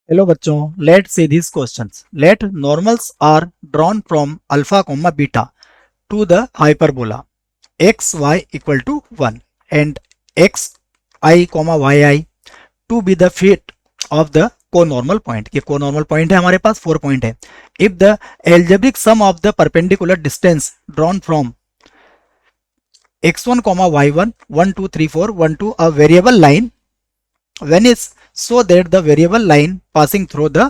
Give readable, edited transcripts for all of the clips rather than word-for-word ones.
Hello बच्चों, let see these questions. Let normals are drawn from alpha comma beta to the hyperbola x y equal to 1 and x I comma y I to be the feet of the co-normal point. ये co-normal point है, हमारे पास 4 point है. If the algebraic sum of the perpendicular distance drawn from x1 comma y1 1 2 3 4 1 to a variable line when is so that the variable line passing through the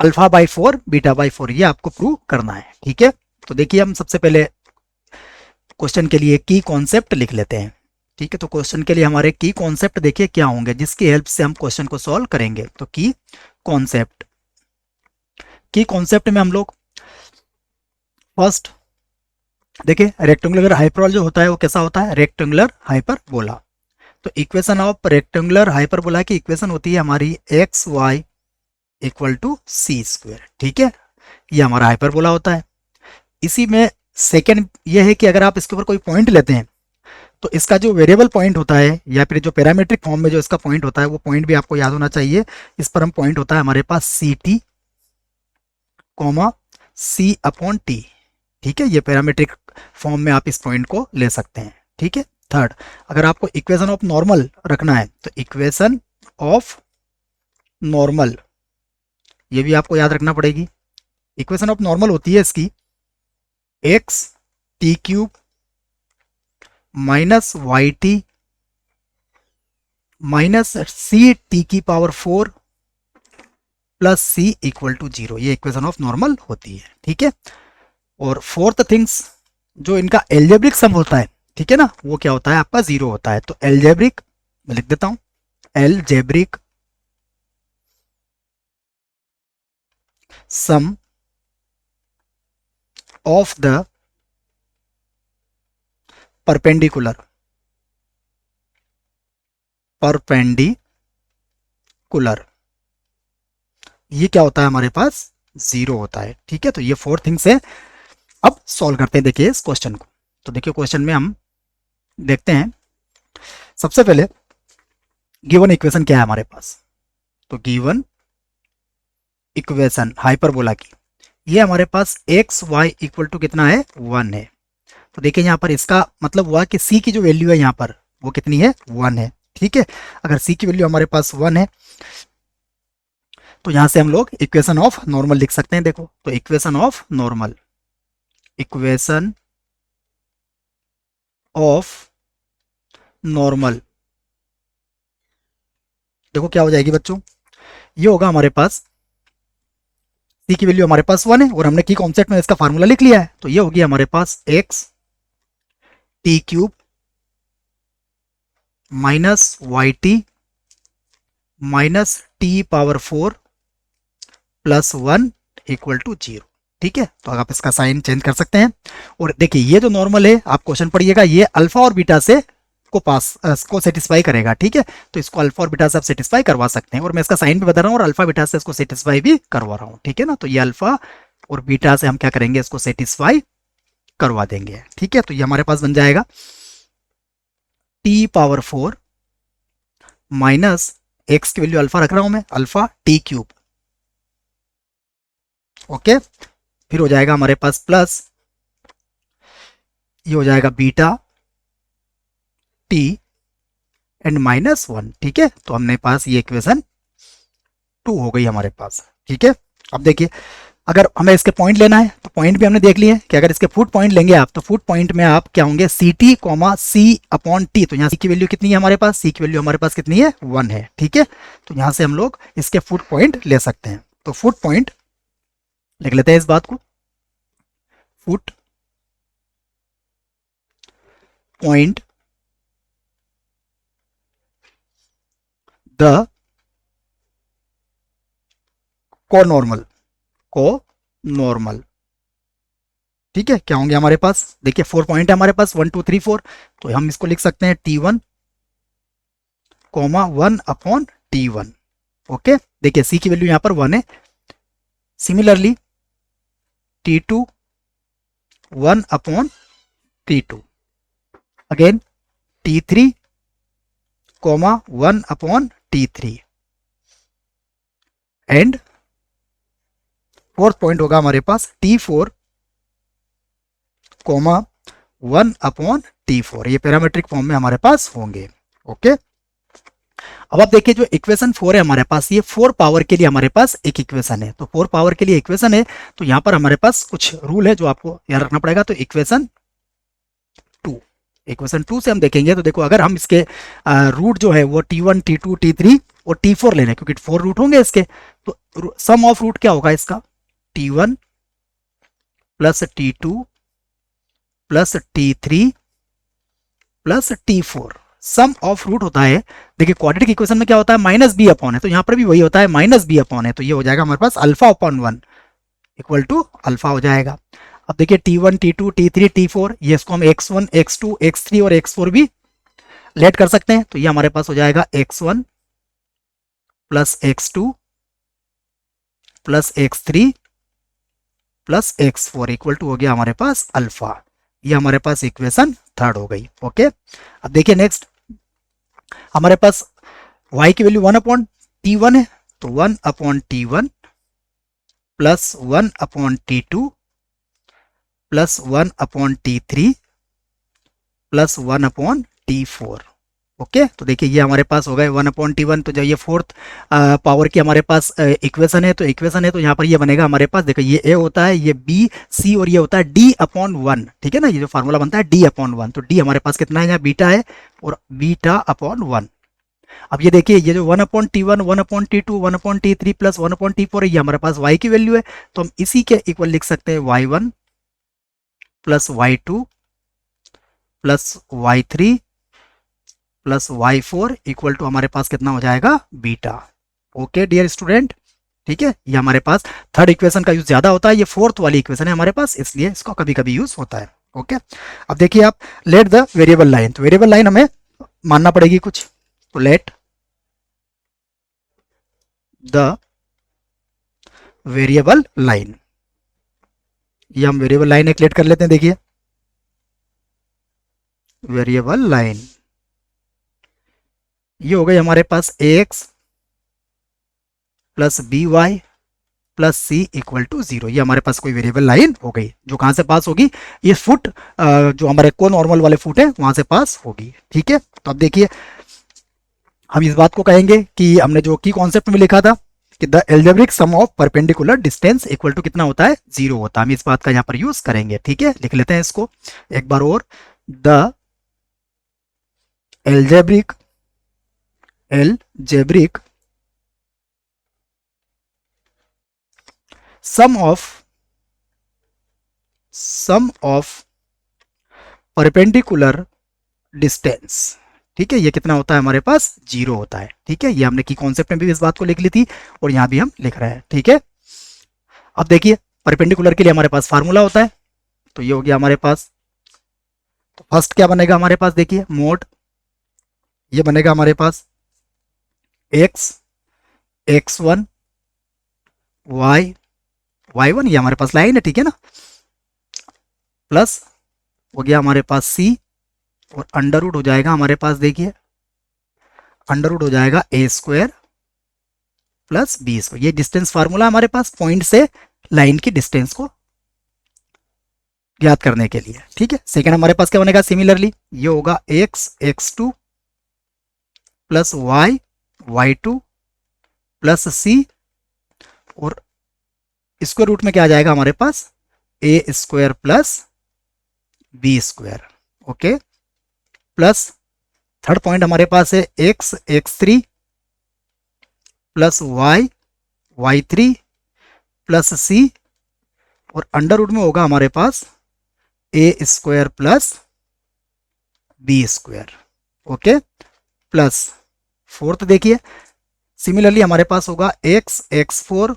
alpha by 4 beta by 4, ये आपको prove करना है. ठीक है, तो देखिए हम सबसे पहले क्वेश्चन के लिए की कॉन्सेप्ट लिख लेते हैं. ठीक है, तो क्वेश्चन के लिए हमारे की कॉन्सेप्ट देखिए क्या होंगे जिसकी हेल्प से हम क्वेश्चन को सॉल्व करेंगे. तो की कॉन्सेप्ट में हम लोग फर्स्ट देखिए रेक्टेंगुलर हाइपरबोला जो होता है वो कैसा होता है, रेक्टेंगुलर हाइपरबोला. तो इक्वेशन ऑफ रेक्टेंगुलर हाइपरबोला की इक्वेशन होती है हमारी X Y equal to C square. ठीक है, ये हमारा हाइपरबोला होता है. इसी में सेकेंड ये है कि अगर आप इसके ऊपर कोई पॉइंट लेते हैं तो इसका जो वेरिएबल पॉइंट होता है या फिर जो पैरामीट्रिक फॉर्म में जो इसका पॉइंट होता है वो पॉइंट भी आपको याद होना चाहिए. इस पर हम पॉइंट होता है हमारे पास सी टी कॉमा सी अपॉन टी. ठीक है, ये पैरामीट्रिक फॉर्म में आप इस पॉइंट को ले सकते हैं. ठीक है, थर्ड अगर आपको इक्वेशन ऑफ नॉर्मल रखना है तो इक्वेशन ऑफ नॉर्मल ये भी आपको याद रखना पड़ेगी. इक्वेशन ऑफ नॉर्मल होती है इसकी x t cube minus y t minus c t की power 4 plus c equal to 0. ये इक्वेशन ऑफ नॉर्मल होती है. ठीक है, और फोर्थ थिंग्स जो इनका एल्जेब्रिक सम होता है, ठीक है ना, वो क्या होता है आपका 0 होता है. तो एल्जेब्रिक मैं लिख देता हूं, algebraic sum of the perpendicular ये क्या होता है हमारे पास 0 होता है. ठीक है, तो ये 4 थिंग्स है. अब सॉल्व करते हैं देखिए इस क्वेश्चन को. तो देखिए क्वेश्चन में हम देखते हैं सबसे पहले गिवन इक्वेशन क्या है हमारे पास. तो गिवन इक्वेशन हाइपरबोला की ये हमारे पास एक्स वाई इक्वल टू कितना है 1 है. तो देखिए यहाँ पर इसका मतलब हुआ कि सी की जो वैल्यू है यहाँ पर वो कितनी है 1 है. ठीक है, अगर सी की वैल्यू हमारे पास 1 है तो यहाँ से हम लोग इक्वेशन ऑफ नॉर्मल लिख सकते हैं. देखो तो इक्वेशन ऑफ नॉर्मल देखो क्या हो जाएगी बच्चों, ये होगा हमारे पास सी की वैल्यू हमारे पास 1 है और हमने की कॉन्सेप्ट में इसका फार्मूला लिख लिया है. तो ये होगी हमारे पास x t cube minus y t minus t power 4 plus 1 equal to 0. ठीक है, तो आप इसका साइन चेंज कर सकते हैं. और देखिए ये जो नॉर्मल है आप क्वेश्चन पढ़िएगा, ये अल्फा और बीटा से को सेटिस्फाई करेगा. ठीक है, तो इसको अल्फा और बीटा से आप सेटिस्फाई करवा सकते हैं और मैं इसका साइन भी बता रहा हूँ और अल्फा बीटा से इसको सेटिस्फाई भी करवा रहा हूँ. ठीक है ना, तो ये अल्फा और बीटा से हम क्या करेंगे, इसको सेटिस्फाई करवा देंगे. ठीक है, तो ये हमारे पास बन जाएगा टी पावर 4 माइनस एक्स की वैल्यू अल्फा रख रहा हूं मैं, अल्फा टी क्यूब. ओके, फिर हो जाएगा हमारे पास प्लस ये हो जाएगा बीटा टी एंड माइनस 1. ठीक है, तो हमने पास ये इक्वेशन 2 हो गई हमारे पास. ठीक है, अब देखिए अगर हमें इसके पॉइंट लेना है तो पॉइंट भी हमने देख लिए कि अगर इसके फुट पॉइंट लेंगे आप तो फुट पॉइंट में आप क्या होंगे सी टी कॉमा सी अपॉन टी. तो यहाँ सी की वैल्यू कितनी है हमारे पास, सी की वैल्यू हमारे पास कितनी है 1 है. ठीक है, तो यहाँ से हम लोग इसके फुट पॉइंट ले सकते हैं. तो फुट पॉइंट लिख लेते हैं इस बात को, फुट पॉइंट द को नॉर्मल. ठीक है, क्या होंगे हमारे पास, देखिए 4 पॉइंट है हमारे पास 1 2 3 4. तो हम इसको लिख सकते हैं T1 comma 1 upon T1. Okay, देखिए सी की वैल्यू यहां पर 1 है. Similarly T2 1 upon T2. Again T3 comma 1 upon T3. And fourth point होगा हमारे पास T4 कोमा 1/T4। ये पैरामेट्रिक फॉर्म में हमारे पास होंगे। ओके, अब आप देखिए जो इक्वेशन 4 है हमारे पास, ये 4 पावर के लिए हमारे पास एक इक्वेशन है। तो 4 पावर के लिए इक्वेशन है, तो यहां पर हमारे पास कुछ रूल है जो आपको याद रखना पड़ेगा। तो इक्वेशन 2 से हम देखेंगे, तो देखो अगर हम इसके रूट जो है वो T1 T2 T3 और T4 लेने, क्योंकि 4 रूट होंगे इसके, तो सम ऑफ रूट क्या होगा इसका, T1 plus T2 plus T3 plus T4। Sum of root होता है, देखिए क्वाड्रेटिक इक्वेशन में क्या होता है, माइनस बी अपॉन है, तो यहां पर भी वही होता है, माइनस बी अपॉन है, तो ये हो जाएगा हमारे पास alpha upon 1 equal to alpha हो जाएगा। अब देखिए T1 T2 T3 T4, ये इसको हम x1 x2 x3 और x4 भी लेट कर सकते हैं, तो ये हमारे पास हो जाएगा x1 plus x2 plus x3 plus x4 equal to हो गया हमारे पास अल्फा। ये हमारे पास इक्वेशन 3 हो गई। ओके, अब देखिए नेक्स्ट हमारे पास y की वैल्यू 1/T1 है, तो 1/T1 plus 1/T2 plus 1/T3 plus 1/T4। Okay, तो देखिए ये हमारे पास हो गए 1/T1। तो जब ये फोर्थ पावर की हमारे पास इक्वेशन है, तो यहाँ पर ये बनेगा हमारे पास, देखो ये a होता है, ये b c और ये होता है d/1। ठीक है ना, ये जो फार्मूला बनता है d/1, तो d हमारे पास कितना है, यहाँ बीटा है और बीटा/1। अब ये देखिए ये जो 1/T1 1/T2 1/T3 plus 1/T4 है, ये हमारे पास y की वैल्यू है, तो हम इसी के इक्वल लिख सकते हैं y1 plus y2 plus y3 plus y4 equal to हमारे पास कितना हो जाएगा, बीटा। ओके डियर स्टूडेंट, ठीक है, ये हमारे पास थर्ड इक्वेशन का यूज ज्यादा होता है, ये फोर्थ वाली इक्वेशन है हमारे पास, इसलिए इसको कभी कभी यूज होता है। ओके, अब देखिए आप लेट द वेरिएबल लाइन, तो वेरिएबल लाइन हमें मानना पड़ेगी कुछ, तो लेट द वेरिएबल लाइन, ये हम वेरिएबल लाइन एक लेट कर लेते हैं। देखिए वेरिएबल लाइन ये हो गई हमारे पास ax plus by plus c equal to 0। ये हमारे पास कोई वेरिएबल लाइन हो गई, जो कहां से पास होगी, ये फुट जो हमारे को नॉर्मल वाले फुट है वहां से पास होगी। ठीक है, तो अब देखिए हम इस बात को कहेंगे कि हमने जो की कॉन्सेप्ट में लिखा था कि the algebraic sum of perpendicular distance equal to कितना होता है, 0 होता है। हम इस बात का यहाँ पर यूज करेंगे। ठीक है, लिख लेते हैं इसको एक बार और, the algebraic sum of perpendicular distance, ठीक है, ये कितना होता है हमारे पास, 0 होता है। ठीक है, ये हमने की कॉन्सेप्ट में भी इस बात को लिख ली थी और यहां भी हम लिख रहे हैं। ठीक है, अब देखिए परपेंडिकुलर के लिए हमारे पास फार्मूला होता है, तो ये हो गया हमारे पास, तो फर्स्ट क्या बनेगा हमारे पास, देखिए मोड, ये बनेगा हमारे पास x1 y1, ये हमारे पास लाइन है। ठीक है ना, प्लस हो गया हमारे पास c और अंडर रूट हो जाएगा हमारे पास, देखिए अंडर रूट हो जाएगा a² प्लस b²। ये डिस्टेंस फार्मूला हमारे पास पॉइंट से लाइन की डिस्टेंस को ज्ञात करने के लिए। ठीक है, सेकंड हमारे पास क्या बनेगा, सिमिलरली ये होगा x2 plus y2 plus c और स्क्वायर रूट में क्या आ जाएगा हमारे पास, a² plus b²। Okay, plus third point हमारे पास है x3 plus y3 plus c और अंडर रूट में होगा हमारे पास a² plus b²। Okay, plus fourth देखिए सिमिलरली हमारे पास होगा x4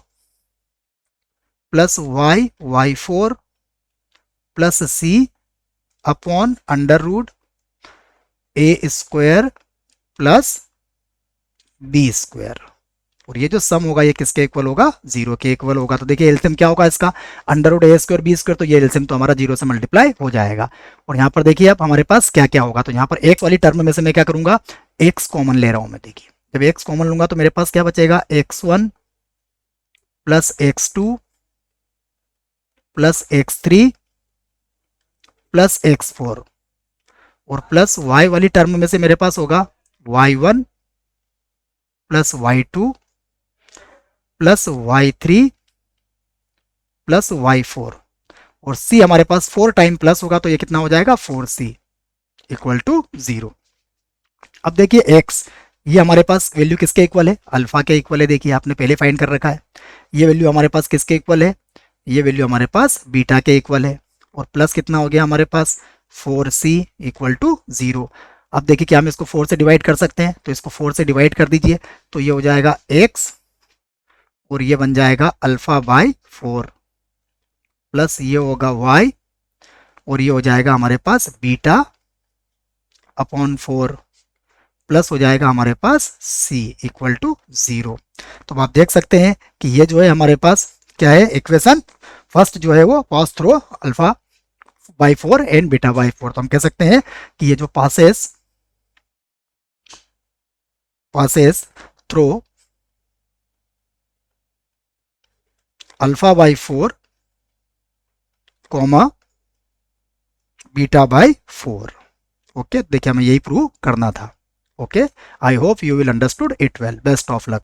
plus y4 plus c upon under root a² plus b²। और ये जो सम होगा ये किसके इक्वल होगा, 0 के इक्वल होगा। तो देखिए एलसीएम क्या होगा इसका, अंडर रूट a² b², तो ये एलसीएम तो हमारा 0 से मल्टीप्लाई हो जाएगा। और यहाँ पर देखिए अब हमारे पास क्या क्या होगा, तो यहाँ पर x वाली टर्म में से मैं क्या करूंगा, x कॉमन ले रहा हूं मैं। देखिए जब x कॉमन लूंगा तो मेरे पास क्या बचेगा, x1 plus x2 plus x3 plus x4 और प्लस y वाली टर्म में से मेरे पास होगा y1 plus y2 plus y3 plus y4 और c हमारे पास 4 टाइम प्लस होगा तो ये कितना हो जाएगा 4c इक्वल टू 0। अब देखिए x ये हमारे पास वैल्यू किसके इक्वल है, अल्फा के इक्वल है। देखिए आपने पहले फाइंड कर रखा है। ये वैल्यू हमारे पास किसके इक्वल है, ये वैल्यू हमारे पास बीटा के इक्वल है। और प्लस कितना हो गया हमारे पास 4c इक्वल टू 0। अब देखिए क्या हम इसको 4 से डिवाइड कर सकते हैं, तो इसको 4 से डिवाइड कर दीजिए तो ये हो जाएगा x और ये बन जाएगा अल्फा बाई 4 प्लस ये होगा y और ये हो जाएगा हमारे पास बीटा अपॉन 4 प्लस हो जाएगा हमारे पास c इक्वल टू 0। तो आप देख सकते हैं कि ये जो है हमारे पास क्या है, इक्वेशन फर्स्ट जो है वो pass through alpha by 4 and beta by 4। तो हम कह सकते हैं कि ये जो passes through alpha by 4 comma beta by 4। Okay, देखिए हमें यही प्रूव करना था। Okay, I hope you will understood it well. Best of luck.